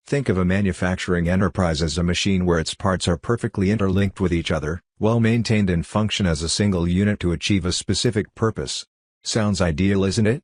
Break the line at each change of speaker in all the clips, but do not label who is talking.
Think of a manufacturing enterprise as a machine where its parts are perfectly interlinked with each other, well-maintained and function as a single unit to achieve a specific purpose. Sounds ideal, isn't it?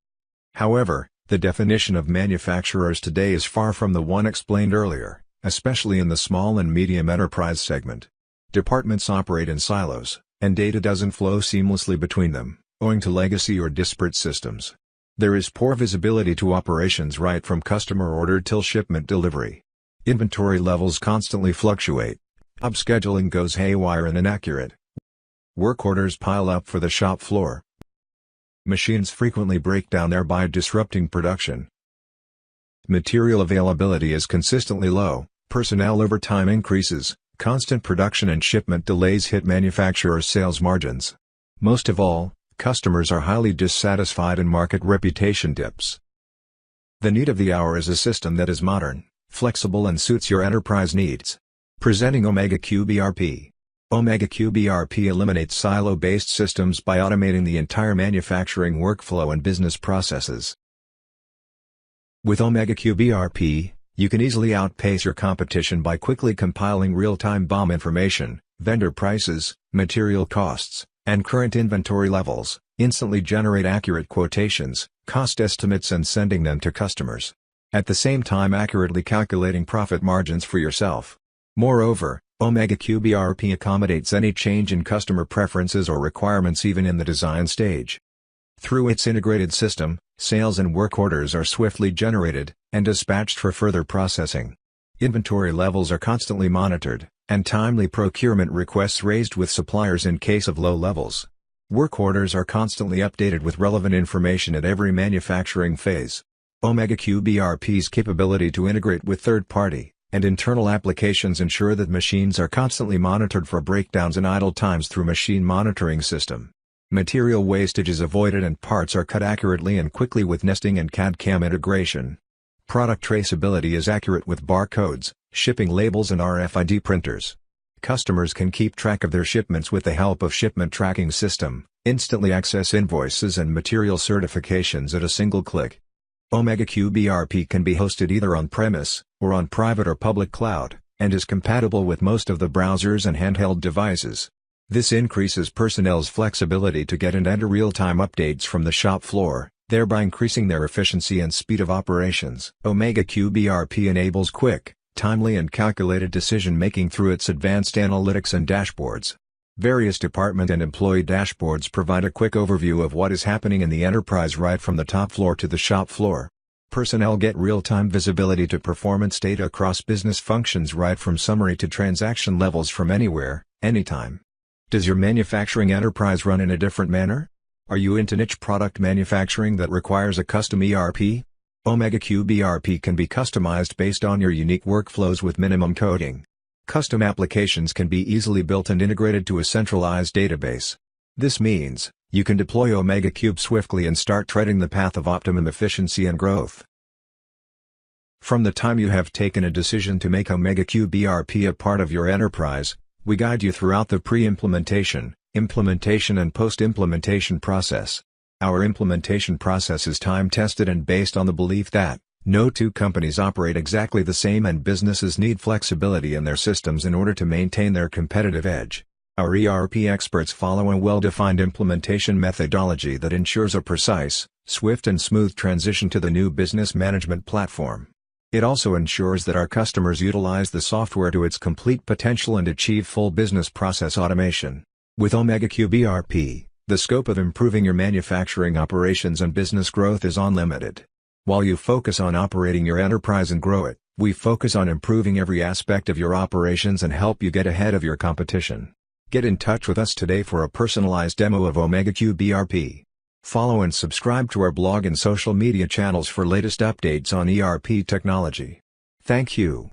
However, the definition of manufacturers today is far from the one explained earlier, especially in the small and medium enterprise segment. Departments operate in silos, and data doesn't flow seamlessly between them, owing to legacy or disparate systems. There is poor visibility to operations right from customer order till shipment delivery. Inventory levels constantly fluctuate. Job scheduling goes haywire and inaccurate. Work orders pile up for the shop floor. Machines frequently break down, thereby disrupting production. Material availability is consistently low, personnel overtime increases, constant production and shipment delays hit manufacturers' sales margins. Most of all, customers are highly dissatisfied and market reputation dips. The need of the hour is a system that is modern, flexible and suits your enterprise needs. Presenting OmegaCube ERP. OmegaCube ERP eliminates silo-based systems by automating the entire manufacturing workflow and business processes. With OmegaCube ERP, you can easily outpace your competition by quickly compiling real-time BOM information, vendor prices, material costs, and current inventory levels, instantly generate accurate quotations, cost estimates and sending them to customers. At the same time accurately calculating profit margins for yourself. Moreover, OmegaCube ERP accommodates any change in customer preferences or requirements even in the design stage. Through its integrated system, sales and work orders are swiftly generated, and dispatched for further processing. Inventory levels are constantly monitored, and timely procurement requests raised with suppliers in case of low levels. Work orders are constantly updated with relevant information at every manufacturing phase. OmegaCube ERP's capability to integrate with third-party and internal applications ensure that machines are constantly monitored for breakdowns and idle times through machine monitoring system. Material wastage is avoided and parts are cut accurately and quickly with nesting and CAD/CAM integration. Product traceability is accurate with barcodes, shipping labels and RFID printers. Customers can keep track of their shipments with the help of shipment tracking system, instantly access invoices and material certifications at a single click. OmegaCube ERP can be hosted either on-premise, or on private or public cloud, and is compatible with most of the browsers and handheld devices. This increases personnel's flexibility to get and enter real-time updates from the shop floor, thereby increasing their efficiency and speed of operations. OmegaCube ERP enables quick, timely and calculated decision-making through its advanced analytics and dashboards. Various department and employee dashboards provide a quick overview of what is happening in the enterprise right from the top floor to the shop floor. Personnel get real-time visibility to performance data across business functions right from summary to transaction levels from anywhere, anytime. Does your manufacturing enterprise run in a different manner? Are you into niche product manufacturing that requires a custom ERP? OmegaCube ERP can be customized based on your unique workflows with minimum coding. Custom applications can be easily built and integrated to a centralized database. This means, you can deploy OmegaCube swiftly and start treading the path of optimum efficiency and growth. From the time you have taken a decision to make OmegaCube ERP a part of your enterprise, we guide you throughout the pre-implementation, implementation and post-implementation process. Our implementation process is time-tested and based on the belief that no two companies operate exactly the same and businesses need flexibility in their systems in order to maintain their competitive edge. Our ERP experts follow a well-defined implementation methodology that ensures a precise, swift and smooth transition to the new business management platform. It also ensures that our customers utilize the software to its complete potential and achieve full business process automation. With OmegaCube ERP, the scope of improving your manufacturing operations and business growth is unlimited. While you focus on operating your enterprise and grow it, we focus on improving every aspect of your operations and help you get ahead of your competition. Get in touch with us today for a personalized demo of OmegaCube ERP. Follow and subscribe to our blog and social media channels for latest updates on ERP technology. Thank you.